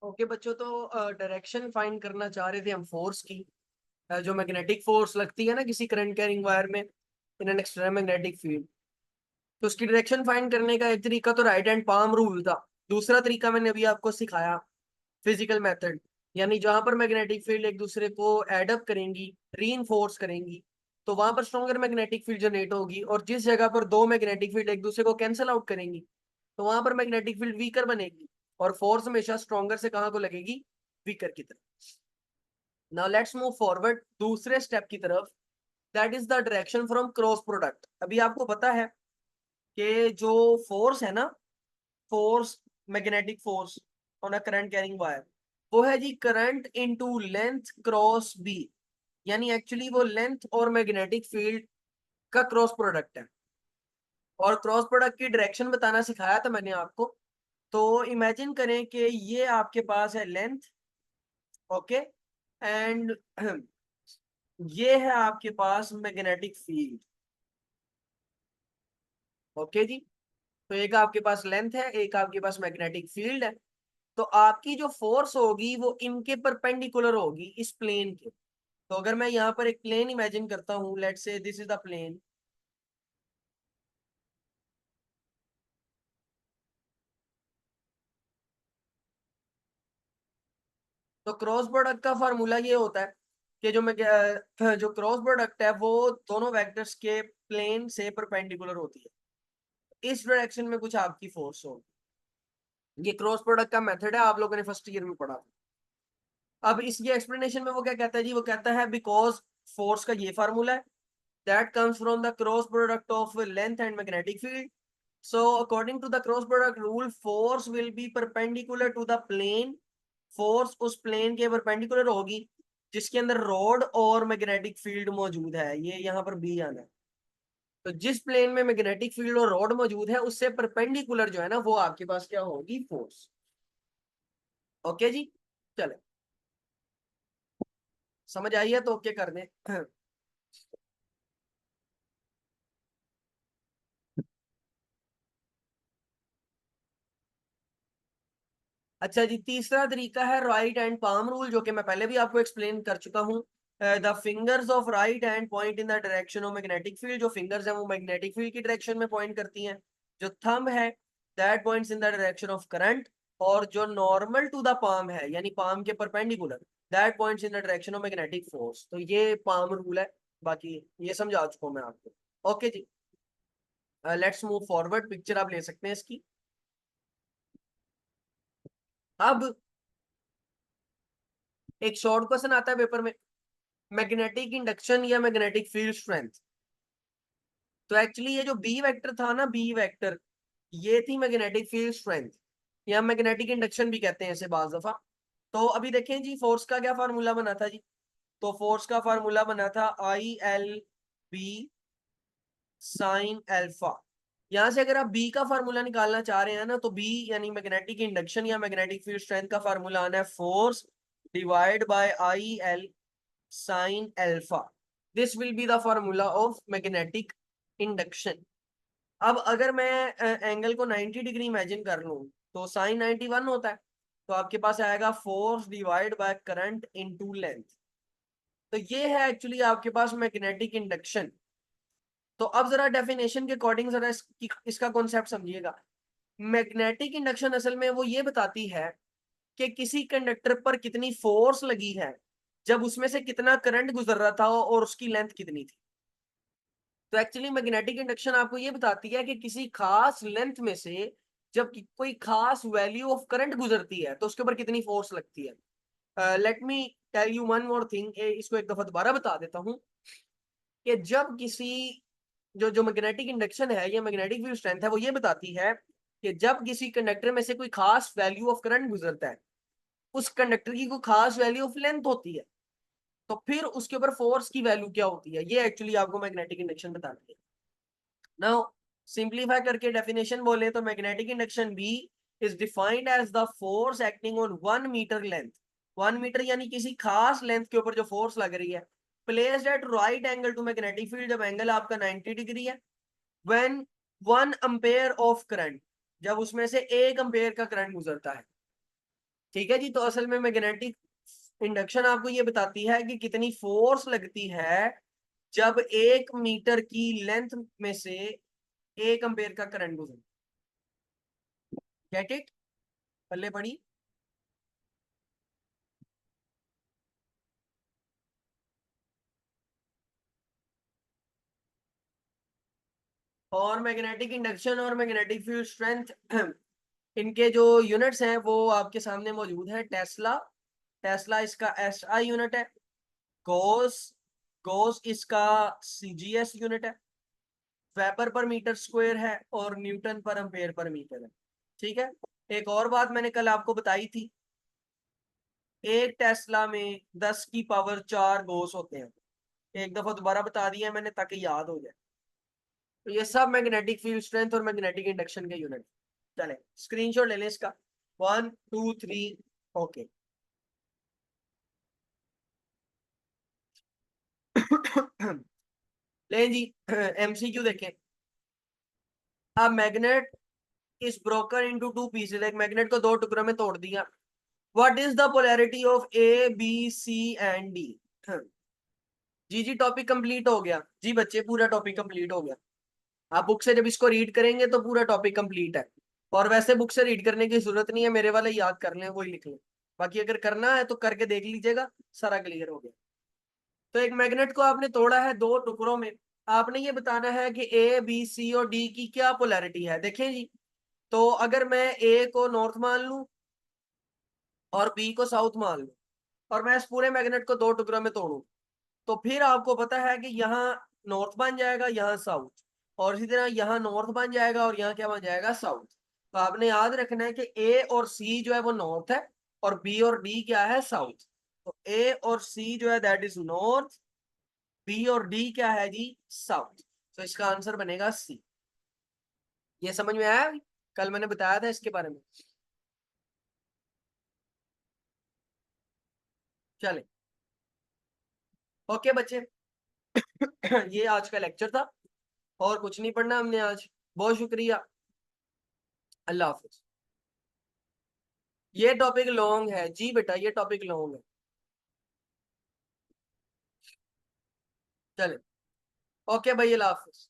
Okay बच्चों, तो direction find करना चाह रहे थे हम फोर्स की। जो मैग्नेटिक फोर्स लगती है ना किसी करंट कैरिंग वायर में in an external magnetic field. तो उसकी डायरेक्शन फाइंड करने का एक तरीका तो राइट हैंड पाम रूल था। दूसरा तरीका मैंने अभी आपको सिखाया, फिजिकल मेथड। यानी जहां पर मैग्नेटिक फील्ड एक दूसरे को एडअप करेंगी, रीइंफोर्स करेंगी, तो वहां पर स्ट्रॉन्गर मैग्नेटिक फील्ड जनरेट होगी। और जिस जगह पर दो मैग्नेटिक फील्ड एक दूसरे को कैंसिल आउट करेंगी, तो वहां पर मैग्नेटिक फील्ड वीकर बनेगी और फोर्स हमेशा स्ट्रॉन्गर से कहां को लगेगी? वीकर की तरफ। नाउ लेट्स मूव फॉरवर्ड दूसरे स्टेप की तरफ। That is the direction from cross product. अभी आपको पता है कि जो फोर्स है ना, force, magnetic force on a current carrying wire, वो है जी current into length cross B. यानी एक्चुअली वो लेंथ और मैग्नेटिक फील्ड का क्रॉस प्रोडक्ट है। और क्रॉस प्रोडक्ट की डायरेक्शन बताना सिखाया था मैंने आपको। तो इमेजिन करें कि ये आपके पास है लेंथ, ओके, एंड ये है आपके पास मैग्नेटिक फील्ड। ओके जी। तो एक आपके पास लेंथ है, एक आपके पास मैग्नेटिक फील्ड है। तो आपकी जो फोर्स होगी वो इनके परपेंडिकुलर होगी, इस प्लेन के। तो अगर मैं यहाँ पर एक प्लेन इमेजिन करता हूँ, let's say this is the plane. तो क्रॉस प्रोडक्ट का फार्मूला ये होता है कि जो क्रॉस प्रोडक्ट है वो दोनों वेक्टर्स के प्लेन से परपेंडिकुलर होती है। इस डायरेक्शन में कुछ आपकी फोर्स होगी। ये क्रॉस प्रोडक्ट का मेथड है, आप लोगों ने फर्स्ट ईयर में पढ़ा था। अब इसकी एक्सप्लेनेशन में वो क्या कहता है जी? वो कहता है बिकॉज फोर्स का ये फार्मूला है, that comes from the cross product of length and magnetic field. So according to the cross product rule, force will be perpendicular to the plane. Force उस प्लेन के परपेंडिकुलर होगी जिसके अंदर rod और magnetic field मौजूद है। ये यहाँ पर बी आना है। तो जिस प्लेन में मैग्नेटिक फील्ड और रॉड मौजूद है उससे परपेंडिकुलर जो है ना, वो आपके पास क्या होगी? फोर्स। ओके जी। चले, समझ आई है तो ओके कर दें। अच्छा जी, तीसरा तरीका है राइट हैंड पाम रूल, जो कि मैं पहले भी आपको एक्सप्लेन कर चुका हूँ। The fingers of right hand point in the direction of magnetic field. जो फिंगर्स हैं वो मैग्नेटिक फील्ड की डायरेक्शन में पॉइंट करती हैं। जो थंब है, that points in the direction of current. और जो नॉर्मल टू द पाम है, यानी पाम के perpendicular, that points in the direction of magnetic force. तो ये पाम रूल है। बाकी ये समझा चुका हूँ मैं आपको। ओके जी, लेट्स मूव फॉरवर्ड। पिक्चर आप ले सकते हैं इसकी। अब एक शॉर्ट क्वेश्चन आता है पेपर में, मैग्नेटिक इंडक्शन या मैग्नेटिक फील्ड स्ट्रेंथ। तो एक्चुअली ये जो बी वेक्टर था ना, बी वेक्टर, ये थी मैग्नेटिक फील्ड स्ट्रेंथ, या मैग्नेटिक इंडक्शन भी कहते हैं इसे बाज दफा। तो अभी देखें जी, फोर्स का क्या फार्मूला बना था जी? तो फोर्स का फार्मूला बना था I L B sine alpha. यहां से अगर आप बी का फार्मूला निकालना चाह रहे हैं ना, तो बी यानी मैग्नेटिक इंडक्शन या मैग्नेटिक फील्ड स्ट्रेंथ का फार्मूला आना है force divide by I L sine alpha. This will be the formula of magnetic induction. अब अगर मैं एंगल को 90 डिग्री इमेजिन कर लूं, तो साइन 91 होता है। तो आपके पास आएगा force divide by current into length. तो ये है एक्चुअली आपके पास मैग्नेटिक इंडक्शन। तो अब जरा डेफिनेशन के अकॉर्डिंग जरा इसका कॉन्सेप्ट समझिएगा। मैग्नेटिक इंडक्शन असल में वो ये बताती है कि किसी कंडक्टर पर कितनी फोर्स लगी है जब उसमें से कितना करंट गुजर रहा था और उसकी लेंथ कितनी थी। तो एक्चुअली मैग्नेटिक इंडक्शन आपको ये बताती है कि किसी खास लेंथ में से जब कोई खास वैल्यू ऑफ करंट गुजरती है तो उसके ऊपर कितनी फोर्स लगती है। Let me tell you one more thing, इसको एक दफा दोबारा बता देता हूँ कि जब किसी जो जो मैग्नेटिक इंडक्शन है या मैग्नेटिक फील्ड स्ट्रेंथ है, वो ये बताती है कि जब किसी कंडक्टर में से कोई खास वैल्यू ऑफ करंट गुजरता है, उस कंडक्टर की कोई खास वैल्यू ऑफ लेंथ होती है, तो फिर उसके ऊपर फोर्स की वैल्यू क्या होती है, ये एक्चुअली आपको मैग्नेटिक इंडक्शन बताती है। नाउ सिंप्लीफाई करके डेफिनेशन बोले तो magnetic induction B is defined as the force acting on 1 metre length. 1 metre यानी किसी खास लेंथ के ऊपर जो फोर्स लग रही है, placed at right angle to magnetic field, जब एंगल आपका 90 डिग्री है। व्हेन 1 एम्पेयर ऑफ करंट, जब उसमें से 1 एम्पेयर का करंट गुजरता है। ठीक है जी। तो असल में मैग्नेटिक इंडक्शन आपको ये बताती है कि कितनी फोर्स लगती है जब 1 मीटर की लेंथ में से 1 एम्पेयर का करंट गुजरे। Get it? पल्ले पड़ी? और मैग्नेटिक इंडक्शन और मैग्नेटिक फील्ड स्ट्रेंथ इनके जो यूनिट्स हैं वो आपके सामने मौजूद है। टेस्ला, टेस्ला इसका एसआई यूनिट है। गॉस, गॉस इसका सीजीएस यूनिट है। वेबर पर मीटर स्क्वायर है और Newton per ampere per metre है। ठीक है। एक और बात मैंने कल आपको बताई थी, एक टेस्ला में 10 की पावर 4 गॉस होते हैं। एक दफा दोबारा बता दिया मैंने ताकि याद हो जाए। तो ये सब मैग्नेटिक फील्ड स्ट्रेंथ और मैग्नेटिक इंडक्शन के यूनिट। चले स्क्रीनशॉट ले लें इसका। 1 2 3। ओके। ले जी। एमसीक्यू देखें। अब magnet is broken into two pieces. एक मैग्नेट को दो टुकड़ों में तोड़ दिया। What is the polarity of A B C and D? जी जी, टॉपिक कंप्लीट हो गया जी बच्चे, पूरा टॉपिक कंप्लीट हो गया। आप बुक से जब इसको रीड करेंगे तो पूरा टॉपिक कंप्लीट है। और वैसे बुक से रीड करने की जरूरत नहीं है, मेरे वाले याद कर लें वही लिख लें। बाकी अगर करना है तो करके देख लीजिएगा, सारा क्लियर हो गया। तो एक मैग्नेट को आपने तोड़ा है दो टुकड़ों में। आपने ये बताना है कि ए बी सी और डी की क्या पोलैरिटी है। देखें जी, तो अगर मैं ए को नॉर्थ मान लूं और बी को साउथ मान लूं और मैं इस पूरे मैग्नेट को दो टुकड़ों में तोड़ूं, तो फिर आपको पता है कि यहाँ नॉर्थ बन जाएगा, यहाँ साउथ। और इसी तरह यहाँ नॉर्थ बन जाएगा और यहाँ क्या बन जाएगा, साउथ। तो आपने याद रखना है कि ए और सी जो है वो नॉर्थ है और बी और डी क्या है, साउथ। तो ए और सी जो है दैट इज नॉर्थ, बी और डी क्या है जी, साउथ। तो इसका आंसर बनेगा सी। ये समझ में आया? कल मैंने बताया था इसके बारे में। चले ओके बच्चे। ये आज का लेक्चर था और कुछ नहीं पढ़ना हमने आज। बहुत शुक्रिया। अल्लाह हाफिज। ये टॉपिक लॉन्ग है जी बेटा, ये टॉपिक लॉन्ग है। चले ओके भाई, अल्लाह हाफिज।